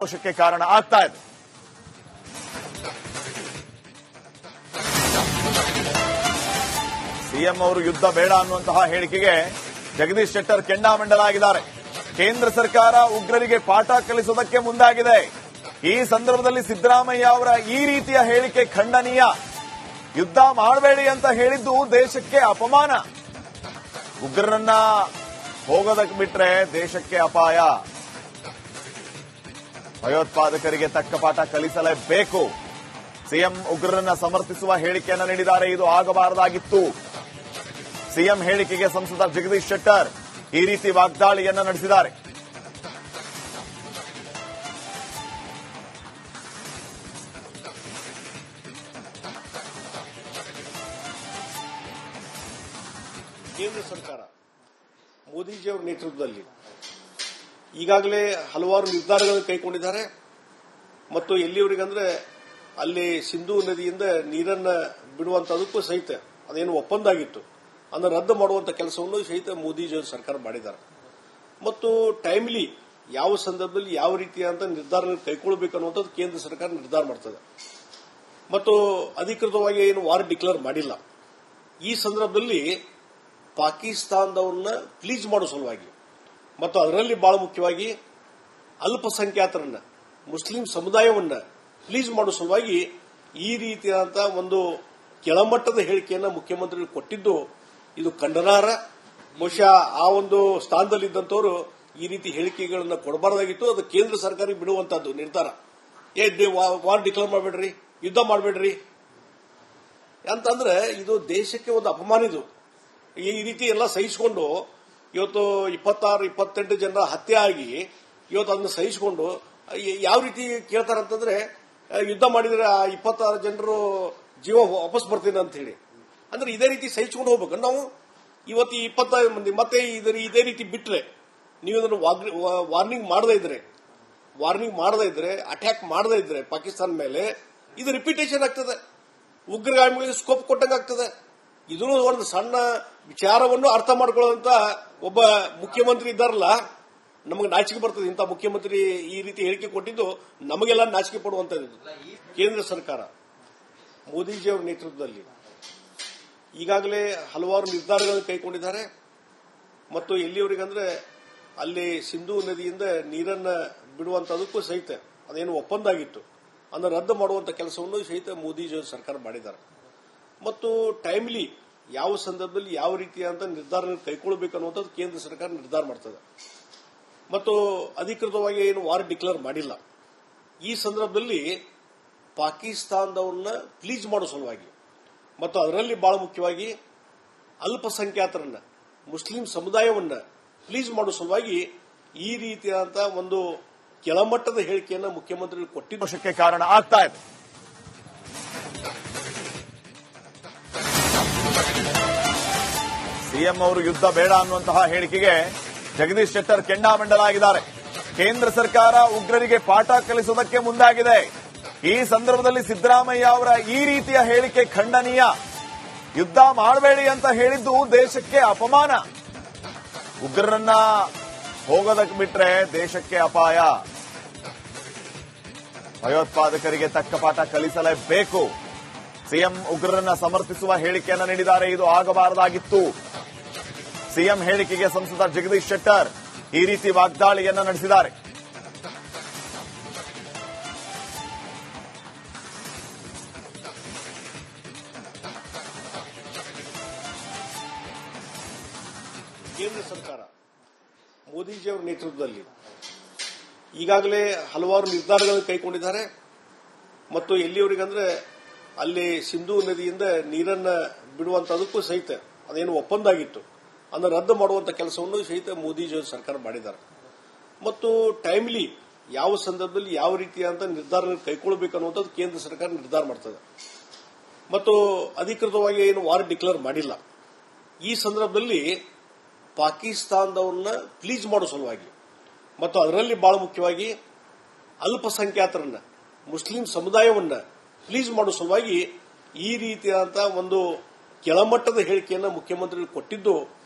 ಆಕ್ರೋಶಕ್ಕೆ ಕಾರಣ ಆಗ್ತಾ ಇದೆ. ಸಿಎಂ ಅವರು ಯುದ್ಧ ಬೇಡ ಅನ್ನುವಂತಹ ಹೇಳಿಕೆಗೆ ಜಗದೀಶ್ ಶೆಟ್ಟರ್ ಕೆಂಡಾಮಂಡಲಾಗಿದ್ದಾರೆ. ಕೇಂದ್ರ ಸರ್ಕಾರ ಉಗ್ರರಿಗೆ ಪಾಠ ಕಲಿಸುವುದಕ್ಕೆ ಮುಂದಾಗಿದೆ. ಈ ಸಂದರ್ಭದಲ್ಲಿ ಸಿದ್ದರಾಮಯ್ಯ ಅವರ ಈ ರೀತಿಯ ಹೇಳಿಕೆ ಖಂಡನೀಯ. ಯುದ್ಧ ಮಾಡಬೇಡಿ ಅಂತ ಹೇಳಿದ್ದು ದೇಶಕ್ಕೆ ಅಪಮಾನ. ಉಗ್ರರನ್ನ ಹೋಗೋದಕ್ಕೆ ಬಿಟ್ರೆ ದೇಶಕ್ಕೆ ಅಪಾಯ. ಭಯೋತ್ಪಾದಕರಿಗೆ ತಕ್ಕ ಪಾಠ ಕಲಿಸಲೇಬೇಕು. ಸಿಎಂ ಉಗ್ರರನ್ನ ಸಮರ್ಥಿಸುವ ಹೇಳಿಕೆಯನ್ನು ನೀಡಿದ್ದಾರೆ. ಇದು ಆಗಬಾರದಾಗಿತ್ತು. ಸಿಎಂ ಹೇಳಿಕೆಗೆ ಸಂಸದ ಜಗದೀಶ್ ಶೆಟ್ಟರ್ ಈ ರೀತಿ ವಾಗ್ದಾಳಿಯನ್ನ ನಡೆಸಿದ್ದಾರೆ. ಕೇಂದ್ರ ಸರ್ಕಾರ ಮೋದಿಜಿಯವರ ನೇತೃತ್ವದಲ್ಲಿ ಈಗಾಗಲೇ ಹಲವಾರು ನಿರ್ಧಾರಗಳನ್ನು ಕೈಗೊಂಡಿದ್ದಾರೆ ಮತ್ತು ಎಲ್ಲಿಯವರೆಗಂದ್ರೆ ಅಲ್ಲಿ ಸಿಂಧೂ ನದಿಯಿಂದ ನೀರನ್ನ ಬಿಡುವಂತದಕ್ಕೂ ಸಹಿತ ಅದೇನು ಒಪ್ಪಂದ ಆಗಿತ್ತು ಅದನ್ನು ರದ್ದು ಮಾಡುವಂತ ಕೆಲಸವನ್ನು ಸಹಿತ ಮೋದಿಜಿಯವರ ಸರ್ಕಾರ ಮಾಡಿದ್ದಾರೆ. ಮತ್ತು ಟೈಮ್ಲಿ ಯಾವ ಸಂದರ್ಭದಲ್ಲಿ ಯಾವ ರೀತಿಯಾದ ನಿರ್ಧಾರಗಳನ್ನು ಕೈಗೊಳ್ಳಬೇಕು ಅನ್ನುವಂಥದ್ದು ಕೇಂದ್ರ ಸರ್ಕಾರ ನಿರ್ಧಾರ ಮಾಡ್ತದೆ ಮತ್ತು ಅಧಿಕೃತವಾಗಿ ಏನು ವಾರ್ ಡಿಕ್ಲೇರ್ ಮಾಡಿಲ್ಲ. ಈ ಸಂದರ್ಭದಲ್ಲಿ ಪಾಕಿಸ್ತಾನದವ್ರನ್ನ ಪ್ಲೀಸ್ ಮಾಡೋ ಸಲುವಾಗಿ ಮತ್ತು ಅದರಲ್ಲಿ ಬಹಳ ಮುಖ್ಯವಾಗಿ ಅಲ್ಪಸಂಖ್ಯಾತರನ್ನ ಮುಸ್ಲಿಂ ಸಮುದಾಯವನ್ನ ಪ್ಲೀಸ್ ಮಾಡೋ ಸಲುವಾಗಿ ಈ ರೀತಿಯಾದಂತಹ ಒಂದು ಕೆಳಮಟ್ಟದ ಹೇಳಿಕೆಯನ್ನ ಮುಖ್ಯಮಂತ್ರಿಗಳು ಕೊಟ್ಟಿದ್ದು ಇದು ಖಂಡನಾರ್ಹ. ಬಹುಶಃ ಆ ಒಂದು ಸ್ಥಾನದಲ್ಲಿದ್ದಂಥವರು ಈ ರೀತಿ ಹೇಳಿಕೆಗಳನ್ನ ಕೊಡಬಾರದಾಗಿತ್ತು. ಅದು ಕೇಂದ್ರ ಸರ್ಕಾರ ಬಿಡುವಂತದ್ದು ನಿರ್ಧಾರ. ವಾರ್ ಡಿಕ್ಲೇರ್ ಮಾಡಬೇಡ್ರಿ, ಯುದ್ಧ ಮಾಡಬೇಡ್ರಿ ಅಂತಂದ್ರೆ ಇದು ದೇಶಕ್ಕೆ ಒಂದು ಅಪಮಾನ. ಇದು ಈ ರೀತಿ ಎಲ್ಲ ಸಹಿಸಿಕೊಂಡು ಇವತ್ತು 26-28 ಜನರ ಹತ್ಯೆ ಆಗಿ ಇವತ್ತು ಅದನ್ನ ಸಹಿಸಿಕೊಂಡು ಯಾವ ರೀತಿ ಕೇಳ್ತಾರಂತಂದ್ರೆ ಯುದ್ಧ ಮಾಡಿದ್ರೆ ಆ 26 ಜನರು ಜೀವ ವಾಪಸ್ ಬರ್ತೀನಿ ಅಂತ ಹೇಳಿ. ಅಂದ್ರೆ ಇದೇ ರೀತಿ ಸಹಿಸಿಕೊಂಡು ಹೋಗ್ಬೇಕು. ನಾವು ಇವತ್ತು 25 ಮಂದಿ ಮತ್ತೆ ಇದೇ ರೀತಿ ಬಿಟ್ರೆ ನೀವು ಇದನ್ನು ವಾರ್ನಿಂಗ್ ಮಾಡದೇ ಇದ್ರೆ ಅಟ್ಯಾಕ್ ಮಾಡದೇ ಇದ್ರೆ ಪಾಕಿಸ್ತಾನ ಮೇಲೆ ಇದು ರಿಪೀಟೇಷನ್ ಆಗ್ತದೆ. ಉಗ್ರಗಾಮಿಗಳಿಗೆ ಸ್ಕೋಪ್ ಕೊಟ್ಟಂಗೆ ಆಗ್ತದೆ. ಇದನ್ನು ಒಂದು ಸಣ್ಣ ವಿಚಾರವನ್ನು ಅರ್ಥ ಮಾಡ್ಕೊಳ್ಳುವಂತ ಒಬ್ಬ ಮುಖ್ಯಮಂತ್ರಿ ಇದ್ದಾರಲ್ಲ, ನಮಗೆ ನಾಚಿಕೆ ಬರ್ತದೆ. ಇಂಥ ಮುಖ್ಯಮಂತ್ರಿ ಈ ರೀತಿ ಹೇಳಿಕೆ ಕೊಟ್ಟಿದ್ದು ನಮಗೆಲ್ಲ ನಾಚಿಕೆ ಪಡುವಂತದ್ದು. ಕೇಂದ್ರ ಸರ್ಕಾರ ಮೋದಿಜಿಯವರ ನೇತೃತ್ವದಲ್ಲಿ ಈಗಾಗಲೇ ಹಲವಾರು ನಿರ್ಧಾರಗಳನ್ನು ಕೈಗೊಂಡಿದ್ದಾರೆ ಮತ್ತು ಎಲ್ಲಿಯವರೆಗಂದ್ರೆ ಅಲ್ಲಿ ಸಿಂಧೂ ನದಿಯಿಂದ ನೀರನ್ನ ಬಿಡುವಂತದಕ್ಕೂ ಸಹಿತ ಅದೇನು ಒಪ್ಪಂದ ಆಗಿತ್ತು ಅದನ್ನು ರದ್ದು ಮಾಡುವಂತ ಕೆಲಸವನ್ನು ಸಹಿತ ಮೋದಿಜಿಯವರ ಸರ್ಕಾರ ಮಾಡಿದ್ದಾರೆ. ಮತ್ತು ಟೈಮ್ಲಿ ಯಾವ ಸಂದರ್ಭದಲ್ಲಿ ಯಾವ ರೀತಿಯಾದ ನಿರ್ಧಾರಗಳನ್ನು ಕೈಗೊಳ್ಳಬೇಕು ಅನ್ನುವಂಥದ್ದು ಕೇಂದ್ರ ಸರ್ಕಾರ ನಿರ್ಧಾರ ಮಾಡ್ತದೆ ಮತ್ತು ಅಧಿಕೃತವಾಗಿ ಏನು ವಾರ್ ಡಿಕ್ಲೇರ್ ಮಾಡಿಲ್ಲ. ಈ ಸಂದರ್ಭದಲ್ಲಿ ಪಾಕಿಸ್ತಾನದವ್ರನ್ನ ಪ್ಲೀಸ್ ಮಾಡೋ ಸಲುವಾಗಿ ಮತ್ತು ಅದರಲ್ಲಿ ಬಹಳ ಮುಖ್ಯವಾಗಿ ಅಲ್ಪಸಂಖ್ಯಾತರನ್ನ ಮುಸ್ಲಿಂ ಸಮುದಾಯವನ್ನ ಪ್ಲೀಸ್ ಮಾಡೋ ಸಲುವಾಗಿ ಈ ರೀತಿಯಾದಂತಹ ಒಂದು ಕೆಳಮಟ್ಟದ ಹೇಳಿಕೆಯನ್ನ ಮುಖ್ಯಮಂತ್ರಿಗಳು ಕೊಟ್ಟಿದ್ದು ಆಕ್ರೋಶಕ್ಕೆ ಕಾರಣ ಆಗ್ತಾ ಇದೆ. ಸಿಎಂ ಅವರು ಯುದ್ಧ ಬೇಡ ಅನ್ನುವಂತಹ ಹೇಳಿಕೆಗೆ ಜಗದೀಶ್ ಶೆಟ್ಟರ್ ಕೆಂಡಾಮಂಡಲಾಗಿದ್ದಾರೆ. ಕೇಂದ್ರ ಸರ್ಕಾರ ಉಗ್ರರಿಗೆ ಪಾಠ ಕಲಿಸುವುದಕ್ಕೆ ಮುಂದಾಗಿದೆ. ಈ ಸಂದರ್ಭದಲ್ಲಿ ಸಿದ್ದರಾಮಯ್ಯ ಅವರ ಈ ರೀತಿಯ ಹೇಳಿಕೆ ಖಂಡನೀಯ. ಯುದ್ಧ ಮಾಡಬೇಡಿ ಅಂತ ಹೇಳಿದ್ದು ದೇಶಕ್ಕೆ ಅಪಮಾನ. ಉಗ್ರರನ್ನ ಹೋಗೋದಕ್ಕೆ ಬಿಟ್ರೆ ದೇಶಕ್ಕೆ ಅಪಾಯ. ಭಯೋತ್ಪಾದಕರಿಗೆ ತಕ್ಕ ಪಾಠ ಕಲಿಸಲೇಬೇಕು. ಸಿಎಂ ಉಗ್ರರನ್ನ ಸಮರ್ಥಿಸುವ ಹೇಳಿಕೆಯನ್ನು ನೀಡಿದ್ದಾರೆ. ಇದು ಆಗಬಾರದಾಗಿತ್ತು. ಸಿಎಂ ಹೇಳಿಕೆಗೆ ಸಂಸದ ಜಗದೀಶ್ ಶೆಟ್ಟರ್ ಈ ರೀತಿ ವಾಗ್ದಾಳಿಯನ್ನ ನಡೆಸಿದ್ದಾರೆ. ಕೇಂದ್ರ ಸರ್ಕಾರ ಮೋದಿಜಿಯವರ ನೇತೃತ್ವದಲ್ಲಿ ಈಗಾಗಲೇ ಹಲವಾರು ನಿರ್ಧಾರಗಳನ್ನು ಕೈಗೊಂಡಿದ್ದಾರೆ ಮತ್ತು ಎಲ್ಲಿಯವರೆಗಂದ್ರೆ ಅಲ್ಲಿ ಸಿಂಧೂ ನದಿಯಿಂದ ನೀರನ್ನ ಬಿಡುವಂತದಕ್ಕೂ ಸಹಿತ ಅದೇನು ಒಪ್ಪಂದ ಆಗಿತ್ತು ಅದನ್ನು ರದ್ದು ಮಾಡುವಂತ ಕೆಲಸವನ್ನು ಸಹಿತ ಮೋದಿಜಿಯವರ ಸರ್ಕಾರ ಮಾಡಿದ್ದಾರೆ. ಮತ್ತು ಟೈಮ್ಲಿ ಯಾವ ಸಂದರ್ಭದಲ್ಲಿ ಯಾವ ರೀತಿಯಾದ ನಿರ್ಧಾರಗಳನ್ನು ಕೈಗೊಳ್ಳಬೇಕು ಅನ್ನುವಂಥದ್ದು ಕೇಂದ್ರ ಸರ್ಕಾರ ನಿರ್ಧಾರ ಮಾಡ್ತದೆ ಮತ್ತು ಅಧಿಕೃತವಾಗಿ ಏನು ವಾರ್ ಡಿಕ್ಲೇರ್ ಮಾಡಿಲ್ಲ. ಈ ಸಂದರ್ಭದಲ್ಲಿ ಪಾಕಿಸ್ತಾನದವ್ರನ್ನ ಪ್ಲೀಸ್ ಮಾಡೋ ಸಲುವಾಗಿ ಮತ್ತು ಅದರಲ್ಲಿ ಬಹಳ ಮುಖ್ಯವಾಗಿ ಅಲ್ಪಸಂಖ್ಯಾತರನ್ನ ಮುಸ್ಲಿಂ ಸಮುದಾಯವನ್ನ ಪ್ಲೀಸ್ ಮಾಡೋ ಸಲುವಾಗಿ ಈ ರೀತಿಯಾದಂತಹ ಒಂದು ಕೆಳಮಟ್ಟದ ಹೇಳಿಕೆಯನ್ನ ಮುಖ್ಯಮಂತ್ರಿಗಳು ಕೊಟ್ಟಿದ್ದು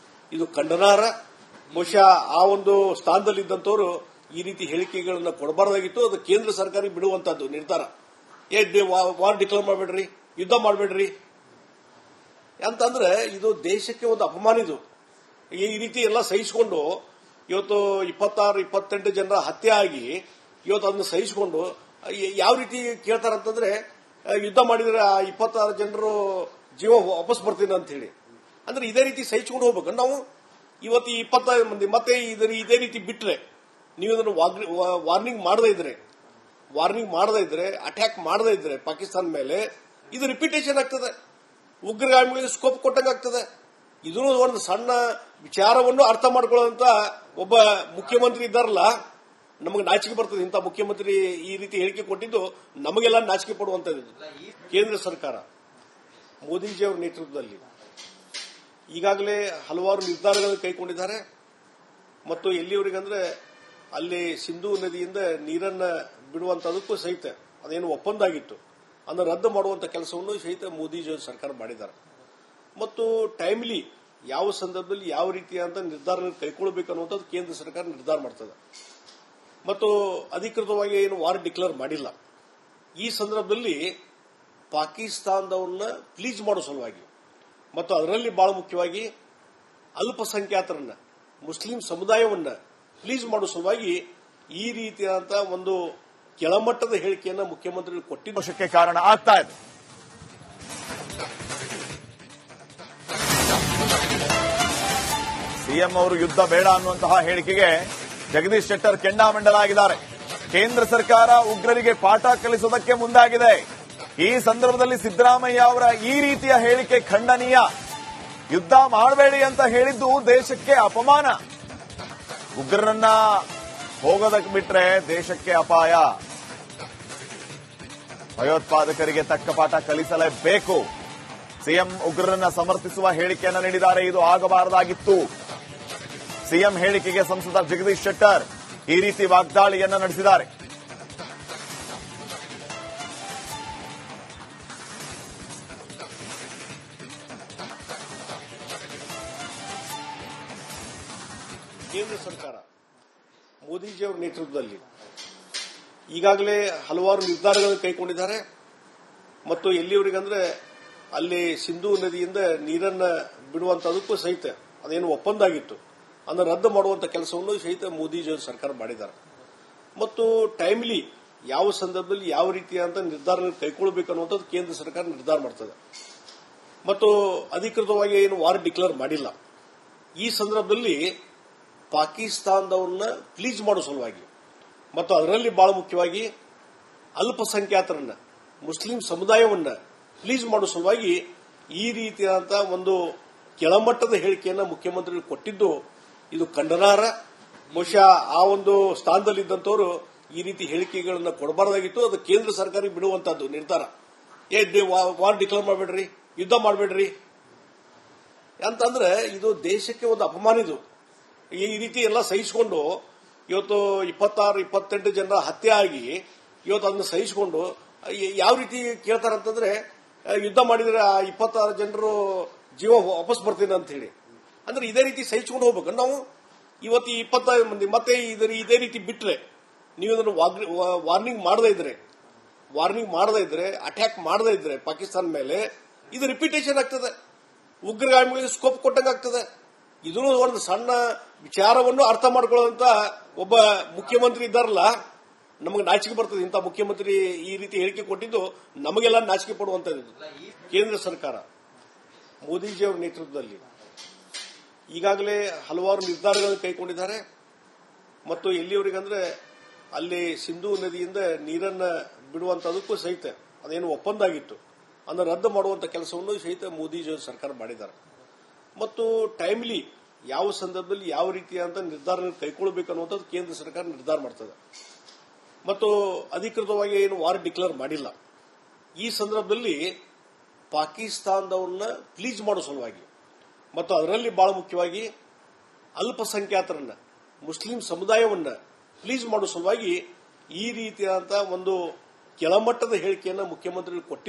ಇದು ಖಂಡನಾರ್ಹ. ಬಹುಶಃ ಆ ಒಂದು ಸ್ಥಾನದಲ್ಲಿದ್ದಂಥವರು ಈ ರೀತಿ ಹೇಳಿಕೆಗಳನ್ನ ಕೊಡಬಾರ್ದಾಗಿತ್ತು. ಅದು ಕೇಂದ್ರ ಸರ್ಕಾರ ಬಿಡುವಂತದ್ದು ನಿರ್ಧಾರ. ವಾರ್ ಡಿಕ್ಲೇರ್ ಮಾಡಬೇಡ್ರಿ, ಯುದ್ಧ ಮಾಡಬೇಡ್ರಿ ಅಂತಂದ್ರೆ ಇದು ದೇಶಕ್ಕೆ ಒಂದು ಅಪಮಾನ. ಇದು ಈ ರೀತಿ ಎಲ್ಲ ಸಹಿಸಿಕೊಂಡು ಇವತ್ತು 26-28 ಜನರ ಹತ್ಯೆ ಆಗಿ ಇವತ್ತು ಅದನ್ನು ಸಹಿಸಿಕೊಂಡು ಯಾವ ರೀತಿ ಕೇಳ್ತಾರಂತಂದ್ರೆ ಯುದ್ಧ ಮಾಡಿದ್ರೆ ಆ 26 ಜನರು ಜೀವ ವಾಪಸ್ ಬರ್ತೀನಿ ಅಂತ ಹೇಳಿ. ಅಂದ್ರೆ ಇದೇ ರೀತಿ ಸಹಿಸಿಕೊಂಡು ಹೋಗ್ಬೇಕು ನಾವು. ಇವತ್ತು 25 ಮಂದಿ ಮತ್ತೆ ಇದೇ ರೀತಿ ಬಿಟ್ರೆ, ನೀವು ಇದನ್ನು ವಾರ್ನಿಂಗ್ ಮಾಡದೇ ಇದ್ರೆ ಅಟ್ಯಾಕ್ ಮಾಡದೇ ಇದ್ರೆ ಪಾಕಿಸ್ತಾನ ಮೇಲೆ ಇದು ರಿಪೀಟೇಷನ್ ಆಗ್ತದೆ, ಉಗ್ರಗಾಮಿಗಳಿಗೆ ಸ್ಕೋಪ್ ಕೊಟ್ಟಂಗೆ ಆಗ್ತದೆ. ಇದನ್ನು ಒಂದು ಸಣ್ಣ ವಿಚಾರವನ್ನು ಅರ್ಥ ಮಾಡ್ಕೊಳ್ಳುವಂತ ಒಬ್ಬ ಮುಖ್ಯಮಂತ್ರಿ ಇದ್ದಾರಲ್ಲ, ನಮಗೆ ನಾಚಿಕೆ ಬರ್ತದೆ. ಇಂಥ ಮುಖ್ಯಮಂತ್ರಿ ಈ ರೀತಿ ಹೇಳಿಕೆ ಕೊಟ್ಟಿದ್ದು ನಮಗೆಲ್ಲ ನಾಚಿಕೆ ಪಡುವಂತದ್ದು. ಕೇಂದ್ರ ಸರ್ಕಾರ ಮೋದಿಜಿಯವರ ನೇತೃತ್ವದಲ್ಲಿ ಈಗಾಗಲೇ ಹಲವಾರು ನಿರ್ಧಾರಗಳನ್ನು ಕೈಗೊಂಡಿದ್ದಾರೆ. ಮತ್ತು ಎಲ್ಲಿಯವರೆಗಂದ್ರೆ ಅಲ್ಲಿ ಸಿಂಧೂ ನದಿಯಿಂದ ನೀರನ್ನ ಬಿಡುವಂತದಕ್ಕೂ ಸಹಿತ ಅದೇನು ಒಪ್ಪಂದ ಆಗಿತ್ತು ಅದನ್ನು ರದ್ದು ಮಾಡುವಂತ ಕೆಲಸವನ್ನು ಸಹಿತ ಮೋದಿಜಿಯವರ ಸರ್ಕಾರ ಮಾಡಿದ್ದಾರೆ. ಮತ್ತು ಟೈಮ್ಲಿ ಯಾವ ಸಂದರ್ಭದಲ್ಲಿ ಯಾವ ರೀತಿಯಾದ ನಿರ್ಧಾರ ಕೈಗೊಳ್ಳಬೇಕು ಅನ್ನುವಂಥದ್ದು ಕೇಂದ್ರ ಸರ್ಕಾರ ನಿರ್ಧಾರ ಮಾಡ್ತದೆ. ಮತ್ತು ಅಧಿಕೃತವಾಗಿ ಏನು ವಾರ್ ಡಿಕ್ಲೇರ್ ಮಾಡಿಲ್ಲ. ಈ ಸಂದರ್ಭದಲ್ಲಿ ಪಾಕಿಸ್ತಾನದವನ್ನ ಪ್ಲೀಸ್ ಮಾಡೋ ಸಲುವಾಗಿ ಮತ್ತು ಅದರಲ್ಲಿ ಬಹಳ ಮುಖ್ಯವಾಗಿ ಅಲ್ಪಸಂಖ್ಯಾತರನ್ನ, ಮುಸ್ಲಿಂ ಸಮುದಾಯವನ್ನ ಪ್ಲೀಸ್ ಮಾಡೋ ಸಲುವಾಗಿ ಈ ರೀತಿಯಾದಂತಹ ಒಂದು ಕೆಳಮಟ್ಟದ ಹೇಳಿಕೆಯನ್ನ ಮುಖ್ಯಮಂತ್ರಿಗಳು ಕೊಟ್ಟಿದ್ದಕ್ಕೆ ಕಾರಣ ಆಗ್ತಾ ಇದೆ. ಸಿಎಂ ಅವರು ಯುದ್ಧ ಬೇಡ ಅನ್ನುವಂತಹ ಹೇಳಿಕೆಗೆ ಜಗದೀಶ್ ಶೆಟ್ಟರ್ ಕೆಂಡಾಮಂಡಲಾಗಿದ್ದಾರೆ. ಕೇಂದ್ರ ಸರ್ಕಾರ ಉಗ್ರರಿಗೆ ಪಾಠ ಕಲಿಸುವುದಕ್ಕೆ ಮುಂದಾಗಿದೆ. ಈ ಸಂದರ್ಭದಲ್ಲಿ ಸಿದ್ದರಾಮಯ್ಯ ಅವರ ಈ ರೀತಿಯ ಹೇಳಿಕೆ ಖಂಡನೀಯ. ಯುದ್ಧ ಮಾಡಬೇಡಿ ಅಂತ ಹೇಳಿದ್ದು ದೇಶಕ್ಕೆ ಅಪಮಾನ. ಉಗ್ರರನ್ನ ಹೋಗೋದಕ್ಕೆ ಬಿಟ್ರೆ ದೇಶಕ್ಕೆ ಅಪಾಯ. ಭಯೋತ್ಪಾದಕರಿಗೆ ತಕ್ಕ ಪಾಠ ಕಲಿಸಲೇಬೇಕು. ಸಿಎಂ ಉಗ್ರರನ್ನ ಸಮರ್ಥಿಸುವ ಹೇಳಿಕೆಯನ್ನು ನೀಡಿದ್ದಾರೆ. ಇದು ಆಗಬಾರದಾಗಿತ್ತು. ಸಿಎಂ ಹೇಳಿಕೆಗೆ ಸಂಸದ ಜಗದೀಶ್ ಶೆಟ್ಟರ್ ಈ ರೀತಿ ವಾಗ್ದಾಳಿಯನ್ನ ನಡೆಸಿದ್ದಾರೆ. ಕೇಂದ್ರ ಸರ್ಕಾರ ಮೋದಿಜಿಯವರ ನೇತೃತ್ವದಲ್ಲಿ ಈಗಾಗಲೇ ಹಲವಾರು ನಿರ್ಧಾರಗಳನ್ನು ಕೈಗೊಂಡಿದ್ದಾರೆ. ಮತ್ತು ಎಲ್ಲಿಯವರೆಗಂದ್ರೆ ಅಲ್ಲಿ ಸಿಂಧೂ ನದಿಯಿಂದ ನೀರನ್ನ ಬಿಡುವಂತದಕ್ಕೂ ಸಹಿತ ಅದೇನು ಒಪ್ಪಂದ ಆಗಿತ್ತು ಅದನ್ನು ರದ್ದು ಮಾಡುವಂತ ಕೆಲಸವನ್ನು ಸಹಿತ ಮೋದಿಜಿಯವರ ಸರ್ಕಾರ ಮಾಡಿದ್ದಾರೆ. ಮತ್ತು ಟೈಮ್ಲಿ ಯಾವ ಸಂದರ್ಭದಲ್ಲಿ ಯಾವ ರೀತಿಯಾದ ನಿರ್ಧಾರ ಕೈಗೊಳ್ಳಬೇಕು ಅನ್ನುವಂಥದ್ದು ಕೇಂದ್ರ ಸರ್ಕಾರ ನಿರ್ಧಾರ ಮಾಡ್ತದೆ. ಮತ್ತು ಅಧಿಕೃತವಾಗಿ ಏನು ವಾರ್ ಡಿಕ್ಲೇರ್ ಮಾಡಿಲ್ಲ. ಈ ಸಂದರ್ಭದಲ್ಲಿ ಪಾಕಿಸ್ತಾನದವನ್ನ ಪ್ಲೀಸ್ ಮಾಡೋ ಸಲುವಾಗಿ ಮತ್ತು ಅದರಲ್ಲಿ ಬಹಳ ಮುಖ್ಯವಾಗಿ ಅಲ್ಪಸಂಖ್ಯಾತರನ್ನ, ಮುಸ್ಲಿಂ ಸಮುದಾಯವನ್ನ ಪ್ಲೀಸ್ ಮಾಡೋ ಸಲುವಾಗಿ ಈ ರೀತಿಯಾದಂತಹ ಒಂದು ಕೆಳಮಟ್ಟದ ಹೇಳಿಕೆಯನ್ನ ಮುಖ್ಯಮಂತ್ರಿಗಳು ಕೊಟ್ಟಿದ್ದು ಇದು ಖಂಡನಾರ್ಹ. ಬಹುಶಃ ಆ ಒಂದು ಸ್ಥಾನದಲ್ಲಿದ್ದಂಥವರು ಈ ರೀತಿ ಹೇಳಿಕೆಗಳನ್ನ ಕೊಡಬಾರ್ದಾಗಿತ್ತು. ಅದು ಕೇಂದ್ರ ಸರ್ಕಾರ ಬಿಡುವಂತದ್ದು ನಿರ್ಧಾರ. ವಾರ್ ಡಿಕ್ಲೇರ್ ಮಾಡಬೇಡ್ರಿ, ಯುದ್ಧ ಮಾಡಬೇಡ್ರಿ ಅಂತಂದ್ರೆ ಇದು ದೇಶಕ್ಕೆ ಒಂದು ಅಪಮಾನ. ಇದು ಈ ರೀತಿ ಎಲ್ಲ ಸಹಿಸಿಕೊಂಡು ಇವತ್ತು 26-28 ಜನರ ಹತ್ಯೆ ಆಗಿ ಇವತ್ತು ಅದನ್ನು ಸಹಿಸಿಕೊಂಡು ಯಾವ ರೀತಿ ಕೇಳ್ತಾರಂತಂದ್ರೆ ಯುದ್ಧ ಮಾಡಿದ್ರೆ ಆ 26 ಜನರು ಜೀವ ವಾಪಸ್ ಬರ್ತೀನಿ ಅಂತ ಹೇಳಿ. ಅಂದ್ರೆ ಇದೇ ರೀತಿ ಸಹಿಸಿಕೊಂಡು ಹೋಗ್ಬೇಕು ನಾವು. ಇವತ್ತು 25 ಮಂದಿ ಮತ್ತೆ ಇದೇ ರೀತಿ ಬಿಟ್ರೆ, ನೀವು ಇದನ್ನು ವಾರ್ನಿಂಗ್ ಮಾಡದೇ ಇದ್ರೆ ಅಟ್ಯಾಕ್ ಮಾಡದೇ ಇದ್ರೆ ಪಾಕಿಸ್ತಾನ ಮೇಲೆ ಇದು ರಿಪೀಟೇಷನ್ ಆಗ್ತದೆ, ಉಗ್ರಗಾಮಿಗಳಿಗೆ ಸ್ಕೋಪ್ ಕೊಟ್ಟಂಗೆ ಆಗ್ತದೆ. ಇದನ್ನು ಒಂದು ಸಣ್ಣ ವಿಚಾರವನ್ನು ಅರ್ಥ ಮಾಡ್ಕೊಳ್ಳುವಂತ ಒಬ್ಬ ಮುಖ್ಯಮಂತ್ರಿ ಇದ್ದಾರಲ್ಲ, ನಮಗೆ ನಾಚಿಕೆ ಬರ್ತದೆ. ಇಂಥ ಮುಖ್ಯಮಂತ್ರಿ ಈ ರೀತಿ ಹೇಳಿಕೆ ಕೊಟ್ಟಿದ್ದು ನಮಗೆಲ್ಲ ನಾಚಿಕೆ ಪಡುವಂತದ್ದು. ಕೇಂದ್ರ ಸರ್ಕಾರ ಮೋದಿಜಿಯವರ ನೇತೃತ್ವದಲ್ಲಿ ಈಗಾಗಲೇ ಹಲವಾರು ನಿರ್ಧಾರಗಳನ್ನು ಕೈಗೊಂಡಿದ್ದಾರೆ. ಮತ್ತು ಎಲ್ಲಿಯವರೆಗಂದ್ರೆ ಅಲ್ಲಿ ಸಿಂಧೂ ನದಿಯಿಂದ ನೀರನ್ನ ಬಿಡುವಂತದಕ್ಕೂ ಸಹಿತ ಅದೇನು ಒಪ್ಪಂದ ಆಗಿತ್ತು ಅದನ್ನು ರದ್ದು ಮಾಡುವಂತ ಕೆಲಸವನ್ನು ಸಹಿತ ಮೋದಿಜಿಯವರ ಸರ್ಕಾರ ಮಾಡಿದ್ದಾರೆ. ಮತ್ತು ಟೈಮ್ಲಿ ಯಾವ ಸಂದರ್ಭದಲ್ಲಿ ಯಾವ ರೀತಿಯಾದ ನಿರ್ಧಾರ ಕೈಗೊಳ್ಳಬೇಕು ಅನ್ನುವಂಥದ್ದು ಕೇಂದ್ರ ಸರ್ಕಾರ ನಿರ್ಧಾರ ಮಾಡ್ತದೆ. ಮತ್ತು ಅಧಿಕೃತವಾಗಿ ಏನು ವಾರ್ ಡಿಕ್ಲೇರ್ ಮಾಡಿಲ್ಲ. ಈ ಸಂದರ್ಭದಲ್ಲಿ ಪಾಕಿಸ್ತಾನದವನ್ನ ಪ್ಲೀಸ್ ಮಾಡೋ ಸಲುವಾಗಿ ಮತ್ತು ಅದರಲ್ಲಿ ಬಹಳ ಮುಖ್ಯವಾಗಿ ಅಲ್ಪಸಂಖ್ಯಾತರನ್ನ, ಮುಸ್ಲಿಂ ಸಮುದಾಯವನ್ನ ಪ್ಲೀಸ್ ಮಾಡೋ ಸಲುವಾಗಿ ಈ ರೀತಿಯಾದಂತಹ ಒಂದು ಕೆಳಮಟ್ಟದ ಹೇಳಿಕೆಯನ್ನ ಮುಖ್ಯಮಂತ್ರಿಗಳು ಕೊಟ್ಟಿದ್ದಾರೆ.